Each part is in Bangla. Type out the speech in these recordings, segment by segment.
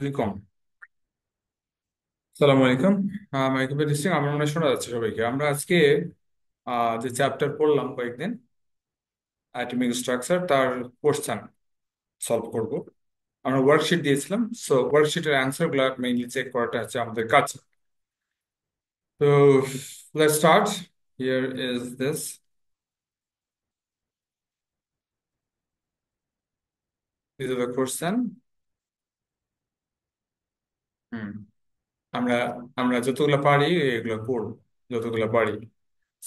খুবই কম। সালাম আলাইকুম। মাইকেল ডিস্ট্রিং, আমার মনে হয় শোনা যাচ্ছে সবাইকে। আমরা আজকে যে চ্যাপ্টার পড়লাম কয়েকদিন, অ্যাটমিক স্ট্রাকচার, তার কোশ্চেন সলভ করব। আমরা ওয়ার্কশিট দিয়েছিলাম, সো ওয়ার্কশিটের অ্যান্সার গুলা মেইনলি চেক করাটা হচ্ছে আমাদের কাজ। তো let's start. Here is this this is the question. হুম আমরা আমরা যতগুলো পারি এগুলো পড়ব, যতগুলো পারি।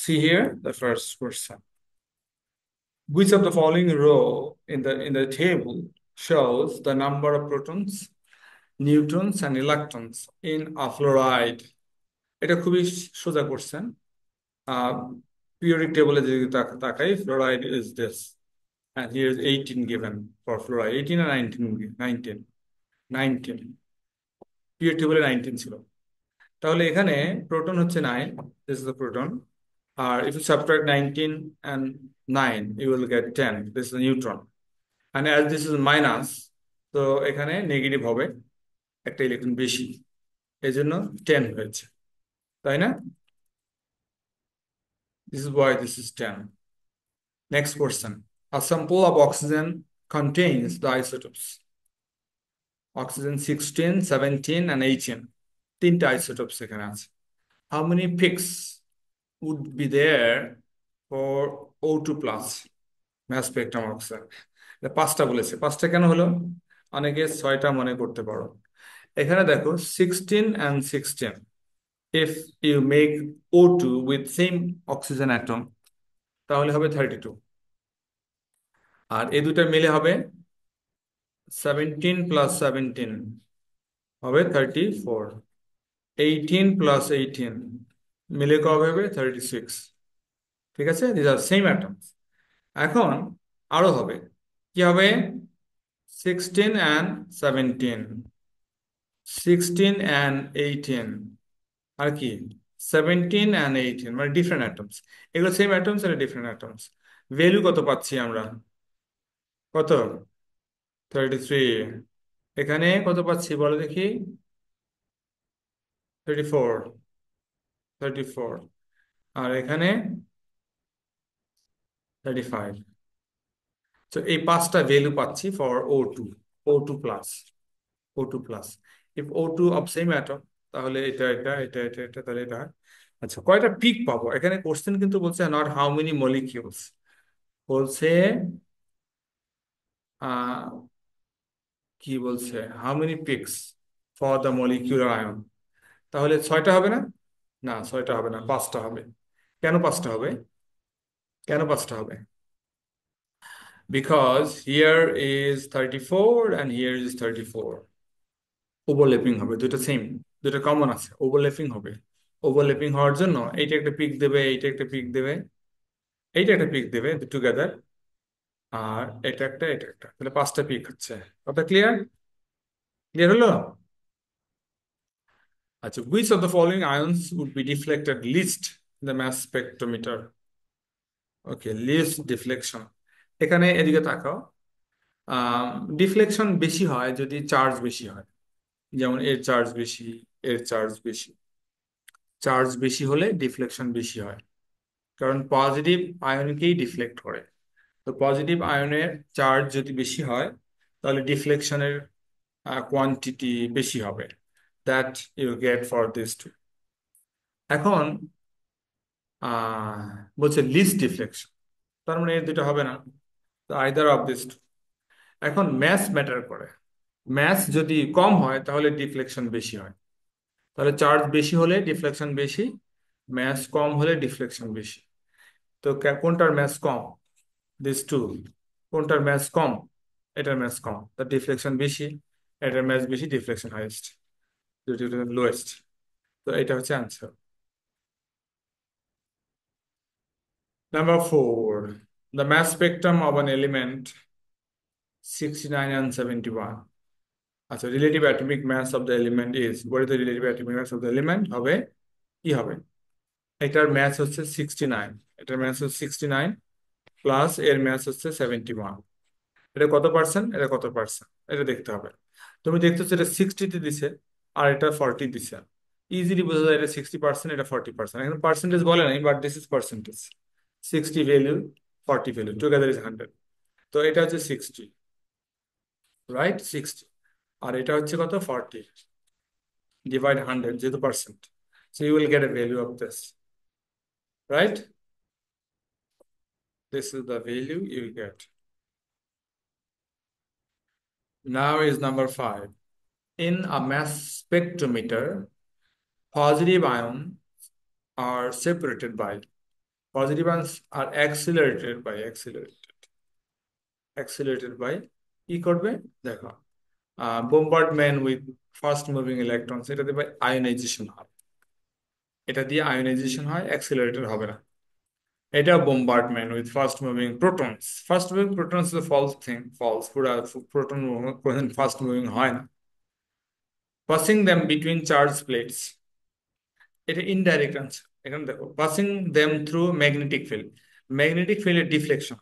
See here the first question. Which of the following row in the table shows the number of protons, neutrons, and electrons in a fluoride? এটা খুবই সোজা কোশ্চেন। Periodic table যদি তাকাই, fluoride is this, and here is 18 given for fluoride, 18 and 19, 19, 19, periodic table 19 ছিল। তাহলে এখানে প্রোটন হচ্ছে 9, this is the proton, R if you subtract 19 and 9 you will get 10, this is the neutron. And as this is minus, তো এখানে নেগেটিভ হবে, একটা ইলেকট্রন বেশি, এই জন্য 10 হয়েছে, তাই না? This is why this is 10. Next question. A sample of oxygen contains the isotopes oxygen 16, 17, and 18. তিনটা isotopes এখানে আছে. How many peaks would be there for O2 plus mass spectrum oxygen? এটা পাঁচটা বলেছে, পাঁচটা কেন হলো? অনেকে ছয়টা মনে করতে পারো। এখানে দেখো 16 and 16, if you make O2 with same oxygen atom তাহলে হবে 32, আর এই দুটা মিলে হবে 17 plus 17 হবে 34, 18 plus 18 মিলে কবে হবে 36। ঠিক আছে, দিস আর সেম অ্যাটমস। এখন আরো হবে, কি হবে? 16 and 17, 16 and 18, আর কি 17 and 18, মানে ডিফারেন্ট অ্যাটমস। এগুলো সেম অ্যাটমস আর ডিফারেন্ট অ্যাটমস। ভ্যালু কত পাচ্ছি আমরা? কত? 33। এখানে কত পাচ্ছি বলো দেখি? 34, 34, আর এখানে 35। তো এই পাঁচটা ভ্যালু পাচ্ছি for O2, O2 plus, O2 plus. If O2 of same atom, তাহলে এটা তাহলে এটা হয়। আচ্ছা, কয়টা পিক পাবো? এখানে কোশ্চেন কিন্তু বলছে নট হাউ মেনি মলিকিউলস, বলছে আহ কি বলছে, how many pix for the molecular ion. তাহলে ছয়টা হবে না? না, ছয়টা হবে না, পাঁচটা হবে। কেন পাঁচটা হবে? কেন পাঁচটা হবে? Because here is 34 and here is 34, overlapping হবে, দুটো সেম, দুটো কমন আছে, ওভারল্যাপিং হবে। ওভারল্যাপিং হওয়ার জন্য এইটা একটা পিক দেবে, এইটা একটা পিক দেবে, এইটা একটা পিক দেবে টুগেদার, আর এটা একটা, তাহলে পাঁচটা পিক হচ্ছে। কথা ক্লিয়ার? ক্লিয়ার হলো? আচ্ছা, which of the following ions would be deflected least in the mass spectrometer? Okay, least deflection. এখানে এদিকে তাকাও। ডিফ্লেকশন বেশি হয় যদি চার্জ বেশি হয়, যেমন এর চার্জ বেশি, এর চার্জ বেশি। চার্জ বেশি হলে ডিফ্লেকশন বেশি হয়, কারণ পজিটিভ আয়নকেই ডিফ্লেক্ট করে। তো পজিটিভ আয়নের চার্জ যদি বেশি হয় তাহলে ডিফ্লেকশনের কোয়ান্টিটি বেশি হবে। That you get for this two. এখন আহ বলছে লিস্ট ডিফ্লেকশন, তার মানে এর দুটো হবে না, তো আইদার অফ দিস টু। এখন ম্যাস ম্যাটার করে। ম্যাস যদি কম হয় তাহলে ডিফ্লেকশন বেশি হয়, তাহলে চার্জ বেশি হলে ডিফ্লেকশন বেশি, ম্যাস কম হলে ডিফ্লেকশন বেশি। তো কোনটার ম্যাস কম? This two. কোনটার ম্যাস কম? এটার ম্যাস কম, তার ডিফ্লেকশন বেশি। এটার ম্যাস বেশি, ডিফ্লেকশন হাইয়েস্ট, লোয়েস্ট। তো এটা হচ্ছে answer. Number 4, the mass spectrum of an element 69 and 71. আচ্ছা, relative atomic mass of the element is, what is the relative atomic mass of the element হবে, কি হবে? এটার ম্যাস হচ্ছে 69, এটার ম্যাস হচ্ছে 69 প্লাস এর ম্যাস হচ্ছে 71। এটা কত পার্সেন্ট, এটা কত পার্সেন্ট, এটা দেখতে হবে। তুমি দেখতেছো এটা 60-তে দিছে আর এটা 40 দিছে, ইজিলি বোঝা যায় এটা 60%, এটা 40%। এখন পার্সেন্টেজ বলে নাই, but this is percentage. 60 value, 40 value, together is 100। তো এটা হচ্ছে 60, রাইট, 60। আর এটা হচ্ছে কত, 40, ডিভাইড 100 যেহেতু percent, so you will get a value of this, right? This is the value you get. Now is number 5. In a mass spectrometer, positive ions are separated by, positive ions are accelerated by কি করবে দেখো, bombardment with fast moving electrons, এটা দিয়ে আয়োনাইজেশন হয়, এটা দিয়ে আয়োনাইজেশন হয়, অ্যাক্সিলারেটেড হবে না। এটা bombardment with fast moving protons, fast moving protons is a false thing, false, পুরা প্রোটন কোনদিন ফাস্ট মুভিং হয় না। Passing them between charge plates, এটা ইনডাইরেক্ট আনসার। এখানে দেখো, passing them through magnetic field, magnetic ফিল্ডের ডিফ্লেকশন।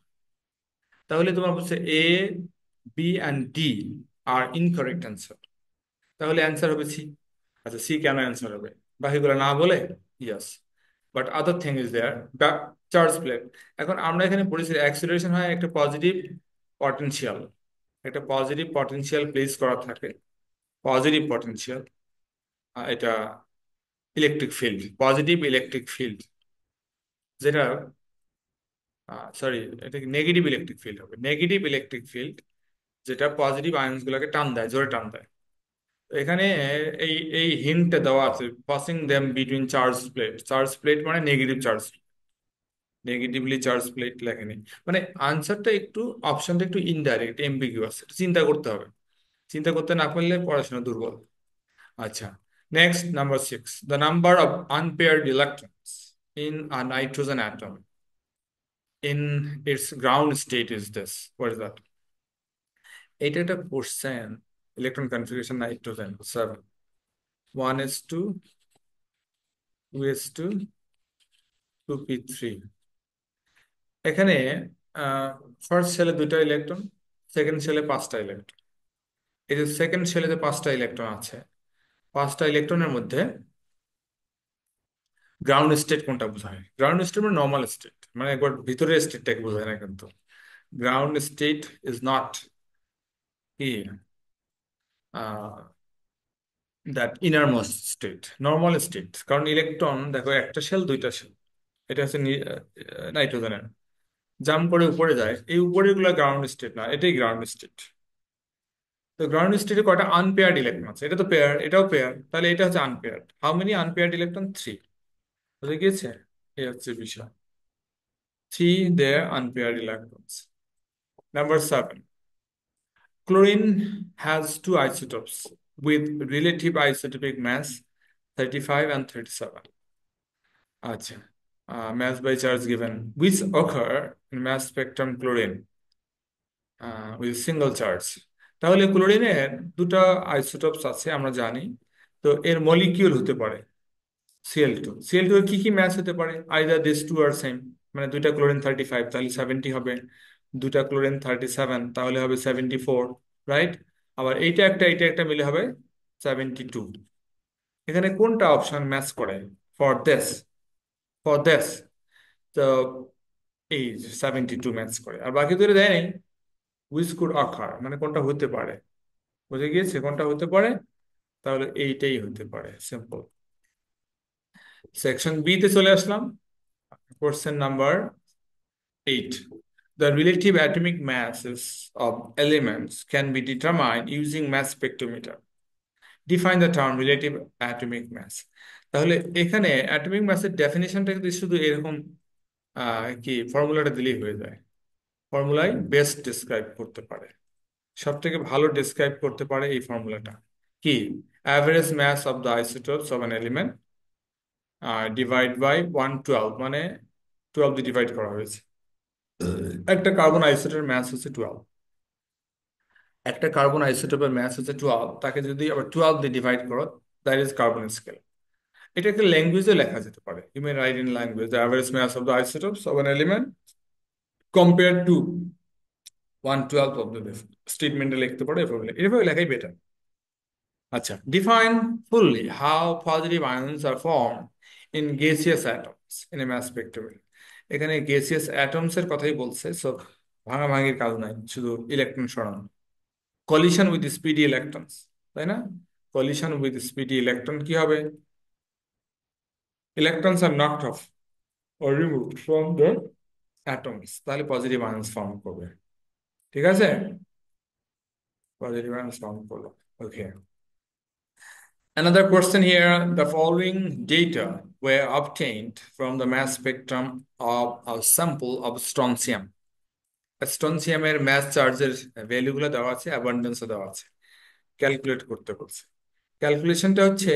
তাহলে তোমার বলছে এ, বি অ্যান্ড ডি আর ইনকারেক্ট অ্যান্সার, তাহলে অ্যান্সার হবে সি। আচ্ছা, সি কেন অ্যান্সার হবে বাকিগুলো না বলে? Yes, but other thing is there, charge plate. এখন আমরা এখানে পড়েছি অ্যাক্সিলারেশন হয় একটা পজিটিভ পটেনশিয়াল, একটা পজিটিভ পটেনশিয়াল প্লেস করা থাকে, পজিটিভ পটেনশিয়াল, এটা electric field, positive electric field, যেটা সরি, এটা নেগেটিভ ইলেকট্রিক ফিল্ড হবে, নেগেটিভ ইলেকট্রিক ফিল্ড যেটা পজিটিভ আয়ন্স গুলোকে টান দেয়, জোরে টান দেয়। তো এখানে এই এই হিন্টটা দেওয়া আছে, passing them between charge plate, charge plate মানে negative charge, negatively charge plate লেখেনি, মানে আনসারটা একটু, অপশনটা একটু ইনডাইরেক্ট, এমবিগুয়াস, চিন্তা করতে হবে, চিন্তা করতে না পারলে পড়াশোনা দুর্বল। আচ্ছা, next number 6, the number of unpaired electrons in a nitrogen atom in its ground state is this. What is that? এটা একটা question, electron configuration nitrogen 7, 1s2, 2s2, 2p3। এখানে ফার্স্ট শেলে 2টা ইলেকট্রন, সেকেন্ড শেলে 5টা ইলেকট্রন। এই যে সেকেন্ড শেলে যে 5টা ইলেকট্রন আছে, 5টা ইলেকট্রনের মধ্যে গ্রাউন্ড স্টেট কোনটা বোঝায়? গ্রাউন্ড স্টেট মানে নর্মাল স্টেট, মানে একবার ভিতরের স্টেটটাকে বোঝায় না কিন্তু। গ্রাউন্ড স্টেট ইজ নট কি that innermost state, normal state. কারণ ইলেকট্রন দেখো, একটা শেল, 2টা শেল, এটা হচ্ছে নাইট্রোজেনের, জাম্প করে উপরে যায়, এই উপরের গুলো গ্রাউন্ড স্টেট না, এটাই গ্রাউন্ড স্টেট। তো গ্রাউন্ড স্টেটে কয়টা আনপেয়ার্ড ইলেকট্রন আছে? এটা তো পেয়ার, এটাও পেয়ার, তাহলে এটা হচ্ছে unpaired. How many unpaired electron? 3। বুঝে গিয়েছে? এই হচ্ছে বিষয়, 3 there unpaired electrons. Number 7, chlorine has two isotopes with relative isotopic mass 35 and 37. আচ্ছা, mass by charge given which occur in mass spectrum chlorine with single charge। তাহলে ক্লোরিনের দুটো আইসোটোপস আছে আমরা জানি, তো এর মলিকিউল হতে পারে Cl2। Cl2 এর কি কি ম্যাচ হতে পারে? আইদার দিস টু আর সেম, মানে দুইটা ক্লোরিন 35 তাহলে 70 হবে, দুইটা ক্লোরিন 37 তাহলে হবে 74, রাইট? আবার এইটা একটা মিলে হবে 72। এখানে কোনটা অপশন ম্যাচ করে ফর দিস, ফর দিস? তো এই 72 ম্যাচ করে, আর বাকি দুটো দেয় নাই। উইচ কুড অকার মানে কোনটা হতে পারে, বুঝে গিয়েছে কোনটা হতে পারে? তাহলে এইটাই হতে পারে, সিম্পল। সেকশন বি তে চলে আসলাম, question number 8. The relative atomic masses of elements can be determined using mass spectrometer. Define the term relative atomic mass. তাহলে এখানে অ্যাটমিক মাসের ডেফিনেশনটা যদি শুধু এরকম কি ফর্মুলাটা দিলেই হয়ে যায়, ফর্মুলায় বেস্ট ডিসক্রাইব করতে পারে, সব থেকে ভালো ডিসক্রাইব করতে পারে এই ফর্মুলাটা। কি? Average mass of the isotopes of an element divide by 112, মানে 12 দিয়ে ডিভাইড করা হয়েছে। একটা কার্বন আইসোটোপের ম্যাস হচ্ছে 12, একটা কার্বন আইসোটোপের ম্যাস হচ্ছে 12, তাকে যদি আবার 12 দিয়ে ডিভাইড করো, দ্যাট ইজ কার্বন স্কেল। এটা একটা ল্যাঙ্গুয়েজে লেখা যেতে পারে, you may write in language the average mass of the isotopes of an element compare to 1/12 of the স্টেটমেন্টে লিখতে পারো, এভাবে এভাবে লেখাই বেটার। আচ্ছা, define fully how positive ions are formed in gaseous atoms in a mass spectrometer. এখানে gaseous atoms এর কথাই বলছে, সো ভাঙাভাঙির কাজ নাই, শুধু ইলেকট্রন সরানো। collision with speedy electrons, তাই না? collision with speedy electron কি হবে? electrons are knocked off or removed from the atoms, তাহলে পজিটিভ আয়নস ফর্ম করবে। ঠিক আছে, পজিটিভ আয়নস ফর্ম করলো। ওকে, another question here. The following data were obtained from the mass spectrum of a sample of strontium. স্ট্রনসিয়ামের ম্যাস চার্জের ভ্যালুগুলো দেওয়া আছে, অ্যাবান্ডেন্সও দেওয়া আছে, ক্যালকুলেট করতে বলছে। ক্যালকুলেশনটা হচ্ছে,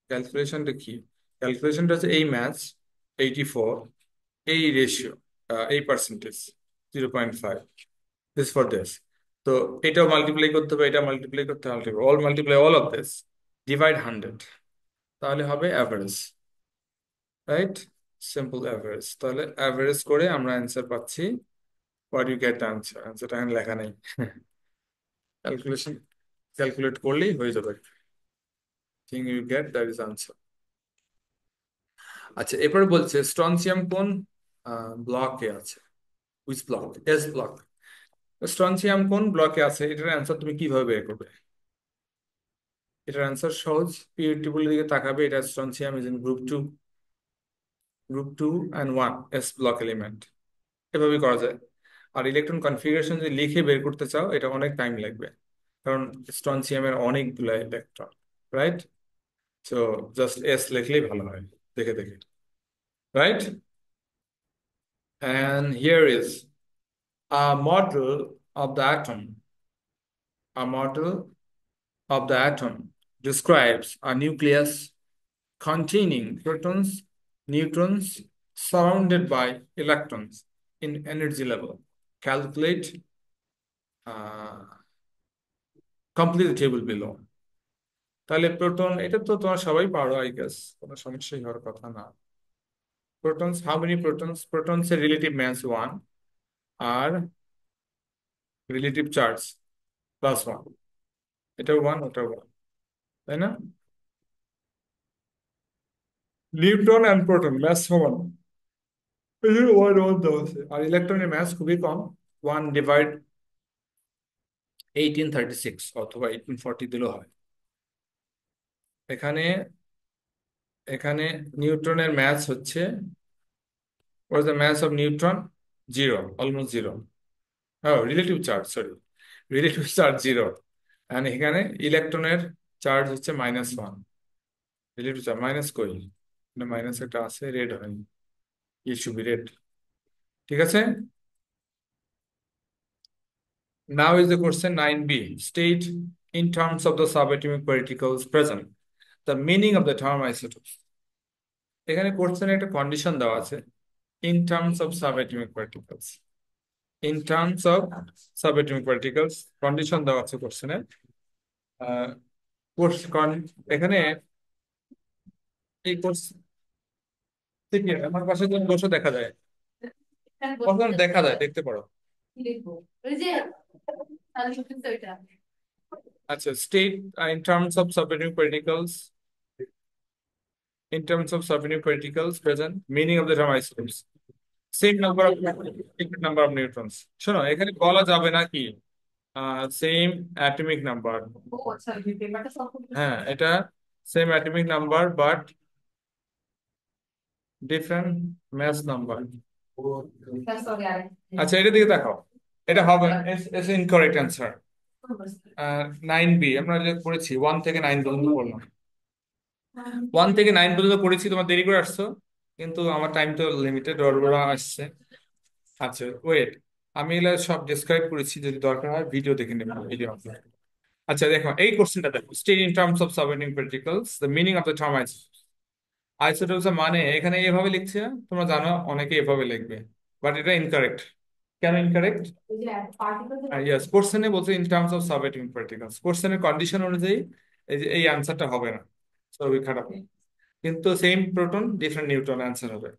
ক্যালকুলেশনটা কি? ক্যালকুলেশনটা হচ্ছে এই ম্যাচ 84, এই রেশিও, এই পার্সেন্টেজ 0.5, দিস ফর দিস। তো এটাও মাল্টিপ্লাই করতে হবে, এটা মাল্টিপ্লাই করতে হবে, all multiply all of this, divide 100, তাহলে হবে অ্যাভারেজ, রাইট? Simple average. তাহলে অ্যাভারেজ করে আমরা অ্যান্সার পাচ্ছি। হোয়াট ইউ গেট আনসার, অ্যান্সারটা এখানে লেখা নেই, ক্যালকুলেশন ক্যালকুলেট করলেই হয়ে যাবে। Thing you get that is answer. আচ্ছা, এরপরে বলছে স্ট্রনসিয়াম কোন ব্লকে আছে? Which block? S block. Strontium কোন ব্লকে আছে, এটার অ্যান্সার তুমি কিভাবে বের করবে? এটার অ্যান্সার সহজ, পিরিয়ড টেবিলের দিকে তাকাবে, এটা strontium is in group 2 and 1 S block element, এভাবেই করা যায়। আর ইলেকট্রন কনফিগারেশন যদি লিখে বের করতে চাও, এটা অনেক টাইম লাগবে, কারণ স্ট্রনসিয়ামের অনেকগুলো electron, right? So just S লিখলেই ভালো হয়, দেখে দেখে, right? And here is a model of the atom. A model of the atom describes a nucleus containing protons, neutrons, surrounded by electrons in energy level. Calculate, uh, complete the table below. তাহলে প্রোটন, এটা তো তোমরা সবাই পারো, আই গেস কোনো সমস্যাই হওয়ার কথা না। Protons, how many protons? Protons এর রিলেটিভ ম্যাস 1 আর রিলেটিভ চার্জ +1, এটা 1, ওটা 1, তাই না? নিউট্রন অ্যান্ড প্রোটন ম্যাস সমান, এখানে 1 1 দেওয়া আছে। আর ইলেকট্রনের ম্যাস খুবই কম, 1/1836 অথবা 1840 দিলেও হয়। এখানে এখানে নিউট্রনের ম্যাস হচ্ছে, what is the mass of neutron? 0, almost 0. Oh, relative charge, sorry, relative charge 0। and এখানে ইলেকট্রনের চার্জ হচ্ছে -1, রিলেটিভ চার্জ মাইনাস কই, মাইনাস একটা আছে, রেড হয়নি, ইট শুড বি রেড। ঠিক আছে, now is the question 9b. State in terms of the subatomic particles present the meaning of the term isotopes. এখানে কোশ্চেনে একটা কন্ডিশন দেওয়া আছে, in terms of subatomic particles, in terms of subatomic particles, condition দেওয়া আছে কোশ্চেনে। এখানে এই কোর্স থেকে আমার পাশে যখন বসে দেখা যায়, কখন দেখা যায় দেখতে পারো। আচ্ছা, state in terms of subatomic particles, in terms of subatomic particles present meaning of the term isotopes, same number of different number of neutrons। শোনো, এখানে বলা যাবে না কি সেম অ্যাটমিক নাম্বার, হ্যাঁ এটা same atomic number but different mass number. আচ্ছা, এটা দিকে দেখাও, এটা হবে ইনকারেক্ট অ্যান্সার। 9b আমরা যে পড়েছি 1 থেকে 9 পর্যন্ত পড়লাম, 1 থেকে 9 পর্যন্ত পড়েছি, তোমার দেরি করে আসছো, কিন্তু আমার টাইম তো লিমিটেড, ওরা আসছে। আচ্ছা ওয়েট, আমি এগুলা সব ডিসক্রাইব করেছি, যদি দরকার হয় ভিডিও দেখে নেবেন, ভিডিও। আচ্ছা দেখো, এই কোশ্চেনটা দেখো, state in terms of subordinate particles the meaning of the term isotopes. Isotopes মানে এখানে এভাবে লিখছে, তোমরা জানো অনেকে এভাবে লিখবে, বাট এটা ইনকারেক্ট। কেন ইনকারেক্ট? ইয়েস, কোশ্চেনে বলছে in terms of subatomic particles, কোশ্চেনের কন্ডিশন অনুযায়ী এই যে এই আনসারটা হবে না, ছবি খারাপ, কিন্তু same proton different neutron answer হবে।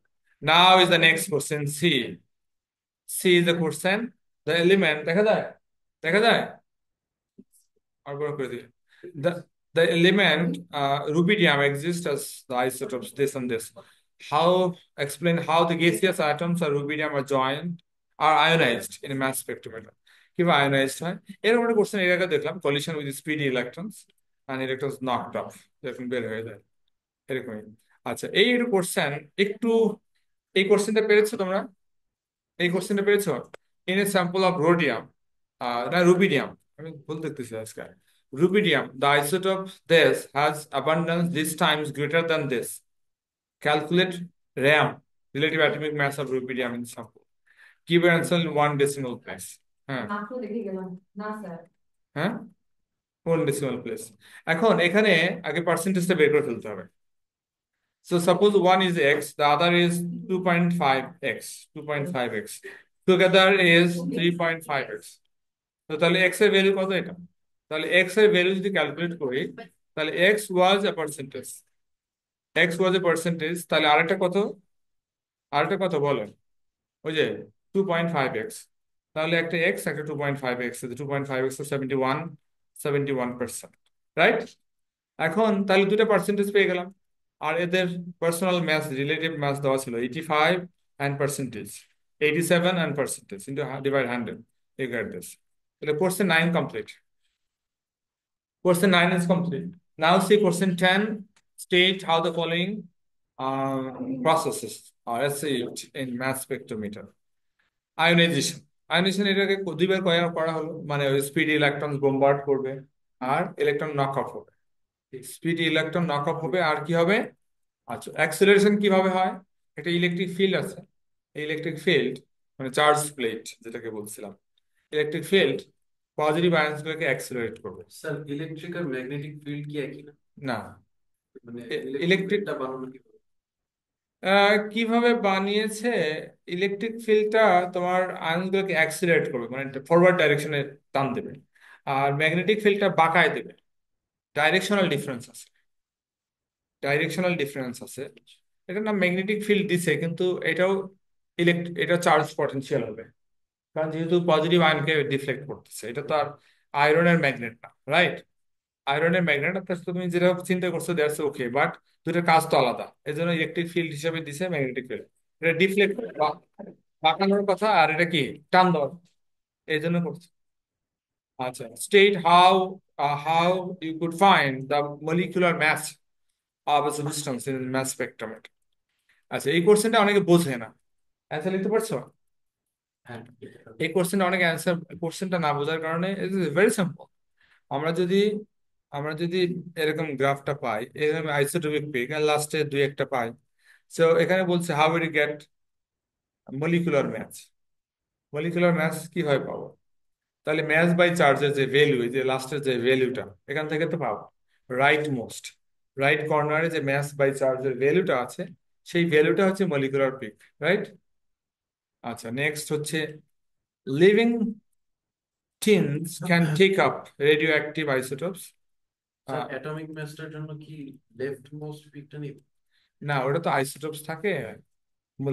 Now is the next question, C. C is the question, the element, দেখা যায়, দেখা যায় আর বড় করে দিই, The element rubidium exists as the isotopes this and this. How explain how the gaseous atoms or rubidium are joined are ionized in a mass spectrometer? কিভাবে ionized হয় এরকম একটা কোশ্চেন এর আগে দেখলাম collision with speedy electrons and electrons knocked off এরকম বের হয়ে যায় এরকমই আচ্ছা এই একটা কোশ্চেন একটু এই কোশ্চেনটা পেরেছো তোমরা এই কোশ্চেনটা পেরেছো in a sample of rhodium না রুবিডিয়াম আমি ভুল দেখতেছি আজকে rubidium the isotope this has abundance this times greater than this calculate RAM relative atomic mass of rubidium in sample give an answer in one decimal place হ্যাঁ হ্যাঁ one decimal place এখন এখানে আগে পার্সেন্টেজটা বের করে ফেলতে হবে so suppose one is x the other is 2.5x 2.5x together is 3.5x তো তাহলে x এর ভ্যালু কত এটা তাহলে x এর ভ্যালু যদি ক্যালকুলেট করি তাহলে x ওয়াজ এ পার্সেন্টেজ তাহলে আরেকটা কত বলো ওই যে 2.5x তাহলে একটা x একটা 2.5x 2.5x 71% রাইট এখন তাহলে দুটো পার্সেন্টেজ পেয়ে গেলাম আর এদের পার্সোনাল ম্যাথ রিলেটিভ ম্যাথ দেওয়া ছিল 85 and percentage 87 and percentage into divide 100 you get this তাহলে question 9 complete Question 9 is complete. Now see question 10. State how the following processes are achieved in mass spectrometer. Ionization. Ionization এটাকে দুইবার করা হলো মানে ওই স্পিডি ইলেকট্রন বোম্বার্ড করবে আর ইলেকট্রন নক অফ হবে স্পিডি ইলেকট্রন নক অফ হবে আর কি হবে আচ্ছা অ্যাক্সেলারেশন কিভাবে হয় একটা ইলেকট্রিক ফিল্ড আছে এই ইলেকট্রিক ফিল্ড মানে চার্জ প্লেট যেটাকে বলছিলাম ইলেকট্রিক ফিল্ড পজিটিভ আয়নসগুলোকে অ্যাক্সেলারেট করবে স্যার ইলেকট্রিক আর ম্যাগনেটিক ফিল্ড কি একই না না মানে ইলেকট্রিকটা বানানো কি কিভাবে বানিয়েছে ইলেকট্রিক ফিল্ডটা তোমার আয়নগুলোকে অ্যাক্সিলারেট করবে মানে ফরওয়ার্ড ডাইরেকশনে টান দেবে আর ম্যাগনেটিক ফিল্ডটা বাঁকায় দেবে ডাইরেকশনাল ডিফারেন্স আছে ডাইরেকশনাল ডিফারেন্স আছে এটা না ম্যাগনেটিক ফিল্ড দিছে কিন্তু এটাও এটা চার্জ পটেনশিয়াল হবে কারণ যেহেতু পজিটিভ আয়নকে ডিফ্লেক্ট করতেছে এটা তো আর আয়রনের ম্যাগনেট না রাইট আয়রনের ম্যাগনেট আপনার তুমি যেটা চিন্তা করছো দ্যাটস ওকে বাট দুটোর কাজ তো আলাদা এই জন্য ইলেকট্রিক ফিল্ড হিসেবে দিছে ম্যাগনেটিক ফিল্ড এটা ডিফ্লেক্ট বাঁকানোর কথা আর এটা কি টান দেওয়ার এই জন্য করছে আচ্ছা state how you could find the molecular mass of a substance in mass spectrometer আচ্ছা এই কোশ্চেনটা অনেকে বোঝে না অ্যান্সার লিখতে পারছো হ্যাঁ এই কোশ্চেনটা না বোঝার কারণে ভেরি সিম্পল আমরা যদি আমরা যদি এরকম গ্রাফটা পাই এরকম আইসোটোপিক পিক আর লাস্টে দুই একটা পাই সো এখানে বলছে how will get molecular match কিভাবে পাবো তাহলে ম্যাচ বাই চার্জের যে ভ্যালু যে লাস্টের যে ভ্যালুটা এখান থেকে তো পাবো রাইট মোস্ট রাইট কর্নারে যে ম্যাচ বাই চার্জের ভ্যালুটা আছে সেই ভ্যালুটা হচ্ছে মলিকুলার পিক রাইট আচ্ছা নেক্সট হচ্ছে living things can take up radioactive isotopes sir atomic মাসটার জন্য কি লেফট মোস্ট পিকটা নিব না ওটা তো আইসোটোপস থাকে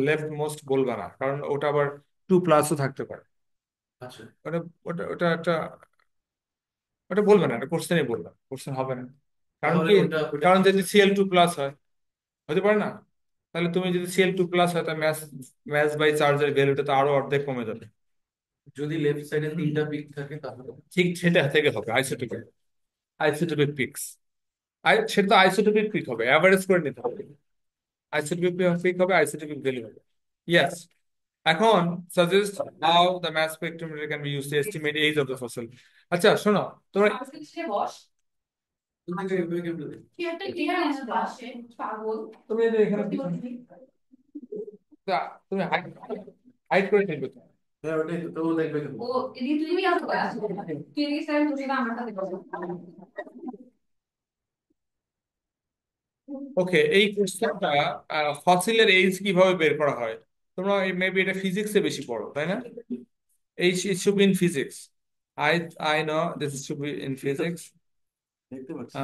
লেফট মোস্ট বলবা না কারণ ওটা আবার 2+ থাকতে পারে আচ্ছা ওটা ওটা ওটা একটা ওটা বলবে না এটা কোশ্চেনই বলবে কোশ্চেন হবে না কারণ তাহলে কি ওটা কারণ কি যদি Cl2+ হয় হতে পারে না তাহলে তুমি যদি Cl2+ হয় তাহলে ম্যাচ ম্যাচ বাই চার্জের ভ্যালুটা তো আরো অর্ধেক কমে যাবে যদি লেফট সাইডে তিনটা পিক থাকে তাহলে ঠিক সেটা থেকে হবে আইসোটোপিক পিকস সেটা তো আইসোটোপিক পিক হবে অ্যাভারেজ করে নিতে হবে আইসোটোপিক পিক হবে আইসোটোপিক ভ্যালু হবে ইয়েস এখন suggest how the mass spectrometer can be used to estimate age of the fossil আচ্ছা শোনো তোমরা তুমি এভাবে কেমনে দেখো? তুমি এই যে এখানে তুমি হাইড হাইড করে ফেলবে তো হ্যাঁ ওটাই তো ও দেখবে কেমনে? ওকে এই কোশ্চেনটা ফসিলের এজ কিভাবে বের করা হয় তোমরা মেবি এটা ফিজিক্সে বেশি পড়ো তাই না এই it should be in physics I I know this should be in physics দেখতে পাচ্ছি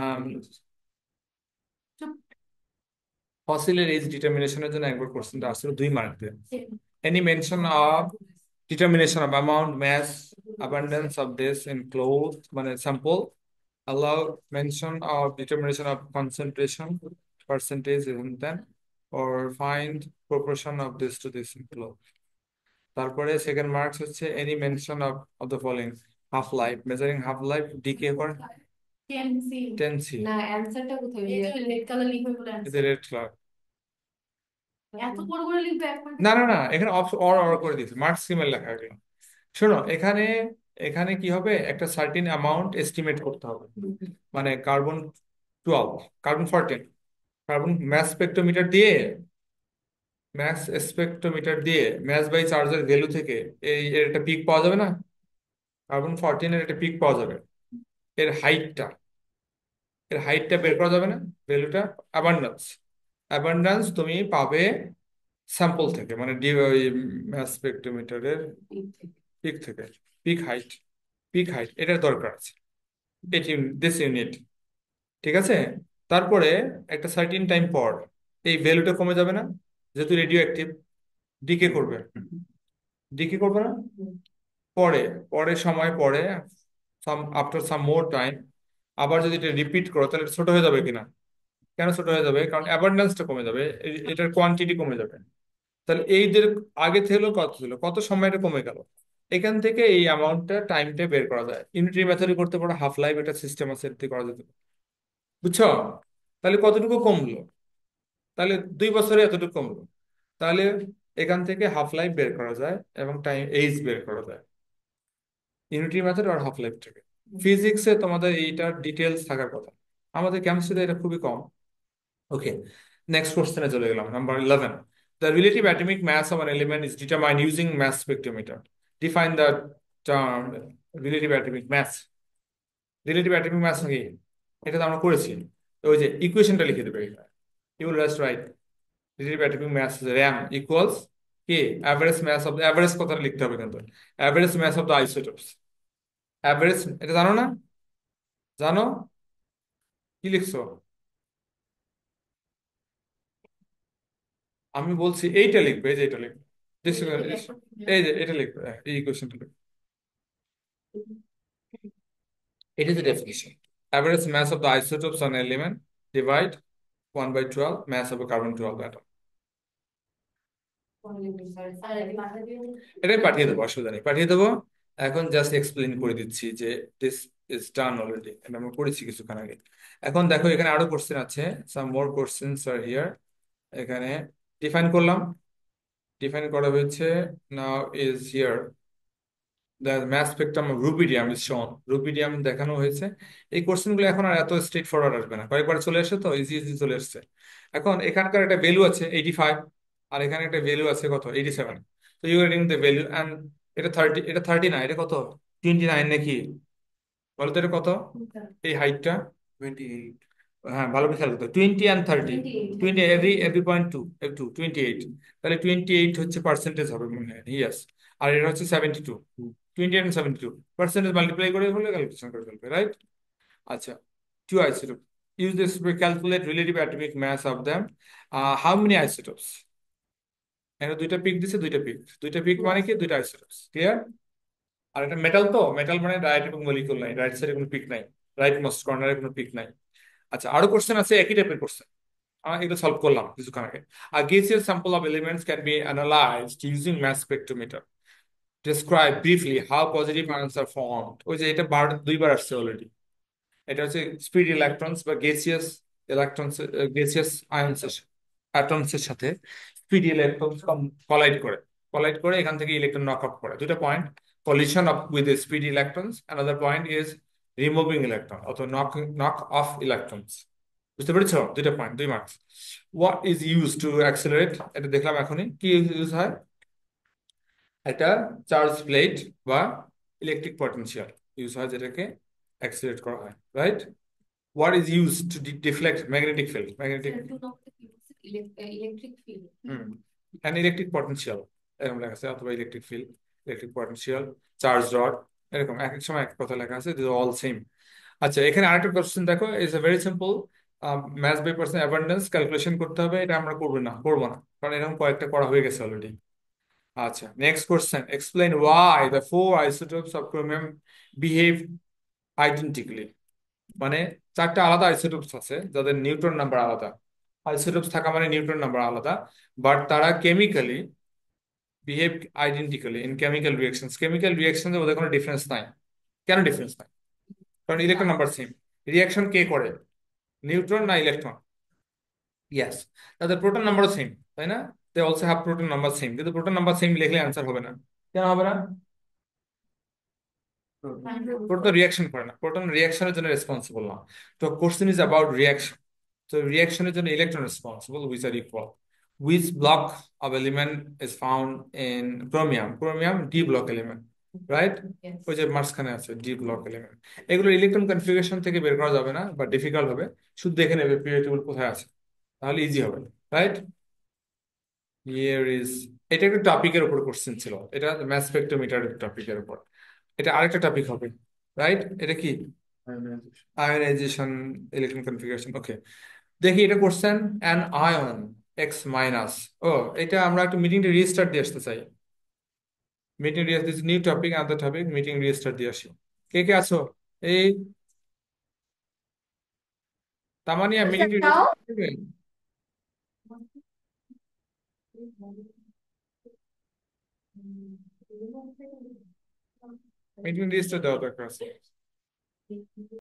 ফসিলের এজ ডিটারমিনেশনের জন্য একবার কোশ্চেনটা আসলে 2 মার্ক দেয় any mention of determination of amount mass abundance of this in closed মানে sample allow mention of determination of concentration, percentage, and then, or find proportion of this to this enclosed. তারপরে সেকেন্ড মার্কস হচ্ছে any mention of the following: half life, measuring half life, decay করে 10C 10C, না, অ্যানসারটা কোথায়? এই যে রেড কালার লিখবে বলে এতে অ্যানসার রেড কালার। এত বড় করে লিখবে এক না মার্কের না না, জন্য? এখানে অর অর করে দিয়েছে, মার্কস স্কিমের লেখা এগুলো। শোনো, এখানে এখানে কি হবে, একটা সার্টিন অ্যামাউন্ট এস্টিমেট করতে হবে। মানে carbon 12, carbon 14, carbon mass spectrometer দিয়ে, ম্যাস বাই চার্জের ভ্যালু থেকে এর একটা পিক পাওয়া যাবে না? কার্বন 14 এর একটা পিক পাওয়া যাবে। এর হাইটটা এর হাইটটা বের করা যাবে না? ভ্যালুটা, অ্যাবান্ডান্স। অ্যাবান্ডান্স তুমি পাবে স্যাম্পল থেকে, মানে ওই ম্যাস স্পেক্ট্রোমিটারের পিক থেকে। পিক হাইট, এটার দরকার আছে, এটি দিস ইউনিট। ঠিক আছে। তারপরে একটা সার্টিন টাইম পর এই ভ্যালুটা কমে যাবে না? যেহেতু রেডিও অ্যাক্টিভ, ডিকে করবে, না? পরে, সময় পরে, আফটার সাম মোর টাইম, আবার যদি এটা রিপিট করো তাহলে এটা ছোট হয়ে যাবে কিনা? কেন ছোট হয়ে যাবে? কারণ অ্যাবান্ডেন্সটা কমে যাবে, এটার কোয়ান্টিটি কমে যাবে। তাহলে এইদের আগে ছিল কত, সময়টা কমে গেল। এখান থেকে এই অ্যামাউন্টটা, টাইমটা বের করা যায়। ইউনিটরি মেথডে করতে পারো, হাফ লাইফ এটা সিস্টেম আছে, এতে করা যেতে পারে। বুঝছো? তাহলে কতটুকু কমলো? তাহলে 2 বছরে এতটুকু কমলো। তাহলে এখান থেকে হাফ লাইফ বের করা যায় এবং টাইম এইজ বের করা যায়, ইউনিটরি মেথড আর হাফ লাইফ থেকে। ফিজিক্সে তোমাদের এইটার ডিটেলস থাকার কথা, আমাদের কেমিস্ট্রিতে এটা খুবই কম। ওকে, নেক্সট কোশ্চেনে চলে গেলাম, number 11. The relative atomic mass of an element is determined using mass spectrometer. Define the term relative atomic mass. Relative atomic mass কি? এটা তো আমরা করেছি। তো ওই যে ইকুয়েশনটা লিখে দেবে, you will just write relative atomic mass RAM equals কি, অ্যাভারেজ মাস অফ, অ্যাভারেজ কথাটা লিখতে হবে কিন্তু, average mass of the isotopes. Average, এটা জানো না? জানো? কি লিখছো? আমি বলছি এইটা লিখবে, এই যে এটা লিখবে। এই যে এটা লিখবে, এই ইকুয়েশনটা লিখবে। It is the definition. Average mass of the isotopes on an element divide 1/12 mass of a carbon 12 atom. এটাই পাঠিয়ে দেবো, অসুবিধা নেই, পাঠিয়ে দেবো। এখন জাস্ট এক্সপ্লেন করে দিচ্ছি যে দিস ইজ ডান অলরেডি, এটা আমরা করেছি কিছুক্ষণ আগে। এখন দেখো এখানে আরো কোশ্চেন আছে, some more questions are here. এখানে ডিফাইন করলাম, ডিফাইন করা হয়েছে। Now is here the mass spectrum of rubidium is শোন, রুবিডিয়াম দেখানো হয়েছে। এই কোশ্চেনগুলো এখন আর এত স্ট্রেট ফরওয়ার্ড আসবে না, কয়েকবার চলে আসে তো, ইজি ইজি চলে আসছে। এখন এখানকার একটা ভ্যালু আছে 85, আর এখানে একটা ভ্যালু আছে কত, 87। তো you are reading the value and এটা 30, এটা 30 না, এটা কত, 29 নাকি? বলতো এটা কত, এই হাইটটা? 28। হ্যাঁ, ভালো করে খেয়াল করতে, 20 and 30, 20 এভরি পয়েন্ট টু, একটু 28। তাহলে 28 হচ্ছে পার্সেন্টেজ হবে মনে হয়, ইয়েস। আর এটা হচ্ছে 72, 28 and 72 পার্সেন্টেজ মাল্টিপ্লাই করে হলে ক্যালকুলেশন করে ফেলবে, রাইট? আচ্ছা, two isotope, use this to calculate relative atomic mass of them. How many isotopes? এখানে দুইটা পিক দিছে, দুইটা পিক মানে কি, দুইটা আইসোটোপস, ক্লিয়ার? আর এটা মেটাল, তো মেটাল মানে রাইট এবং মলিকুল নাই, রাইট সাইডে কোনো পিক নাই, রাইট মোস্ট কর্নারে কোনো পিক নাই। আচ্ছা, আরো কোশ্চেন আছে একই টাইপের কোশ্চেন, এগুলো সলভ করলাম কিছুক্ষণ আগে। A gaseous sample of elements can be analyzed using mass spectrometer. Describe briefly how positive ions are formed. ওই যে এটা 2বার আসছে অলরেডি। এটা হচ্ছে স্পিড ইলেকট্রনস বা গেসিয়াস ইলেকট্রনস, গেসিয়াস আয়ন্স অ্যাটমস এর সাথে স্পিড ইলেকট্রনস কলাইড করে এখান থেকে ইলেকট্রন নক আউট করে। দুটো point: collision of with the speedy electrons, another point is removing electron অথবা knock off electrons। বুঝতে পেরেছো? দুইটা point, 2 marks. What is use to accelerate, এটা দেখলাম এখনই, কি ইউজ হয়? একটা চার্জ প্লেট বা ইলেকট্রিক পটেনশিয়াল ইউজ হয়, যেটাকে অ্যাক্সেলারেট করা হয়, right? What is use to deflect magnetic field, electric field. Hmm, an electric potential, এরকম লেখা আছে, অথবা electric field, electric potential, charge rod, এরকম এক এক সময় এক কথা লেখা আছে, অল সেম। আচ্ছা, এখানে আরেকটা কোশ্চেন দেখো, is a very simple, math by percent abundance calculation করতে হবে। এটা আমরা করবো না, কারণ এরকম কয়েকটা করা হয়ে গেছে অলরেডি। আচ্ছা, next question, explain why the 4 isotopes of chromium behave identically. মানে চারটা আলাদা আইসোটোপস আছে যাদের নিউট্রন নাম্বার আলাদা। আইসোটোপস থাকা মানে নিউট্রন নাম্বার আলাদা, বাট তারা chemically behave identically in chemical reactions. Chemical রিয়াকশনে ওদের কোনো ডিফারেন্স নাই। কেন ডিফারেন্স নাই? কারণ ইলেকট্রন নাম্বার সেম। রিয়াকশন কে করে, নিউট্রন না ইলেকট্রন? ইয়াস। তাদের প্রোটন নাম্বারও সেম, তাই না? They also have proton number same, কিন্তু প্রোটন নাম্বার সেম লিখলে অ্যান্সার হবে না। কেন হবে না? প্রোটন রিয়াকশন করে না, প্রোটন রিয়াকশনের জন্য রেসপন্সিবল না। তো কোশ্চেন ইজ অ্যাবাউট রিয়াকশন। তো রিয়াকশনের জন্য electron responsible which are equal. Which block of element is found in chromium? Chromium D block element, right? Yes. ওই যে মাঝখানে আছে ডি ব্লক এলিমেন্ট। এগুলো ইলেকট্রন কনফিগারেশন থেকে বের করা যাবে না বা ডিফিকাল্ট হবে, শুধু দেখে নেবে পিরিয়ড টেবিল কোথায় আছে, তাহলে ইজি হবে, রাইট? হিয়ার ইজ, এটা একটা টপিকের উপর কোশ্চেন ছিল, এটা ম্যাস স্পেক্ট্রোমিটার টপিকের উপর। এটা আরেকটা টপিক হবে, রাইট? এটা কি? Ionization. Ionization, electron configuration. Okay, দেখি এটা question an ion X minus. ও, এটা আমরা একটু মিটিংটা রিস্টার্ট দিয়ে আসতে চাই। Meeting restart this new topic, আলাদা টপিক, মিটিং রিস্টার্ট দিয়ে আসি। কে কে আছো? এই তামানিয়া, মিটিং যাও। রিস্টার্ট দিবেন? মিটিং রিস্টার্ট দেওয়া দরকার আছে।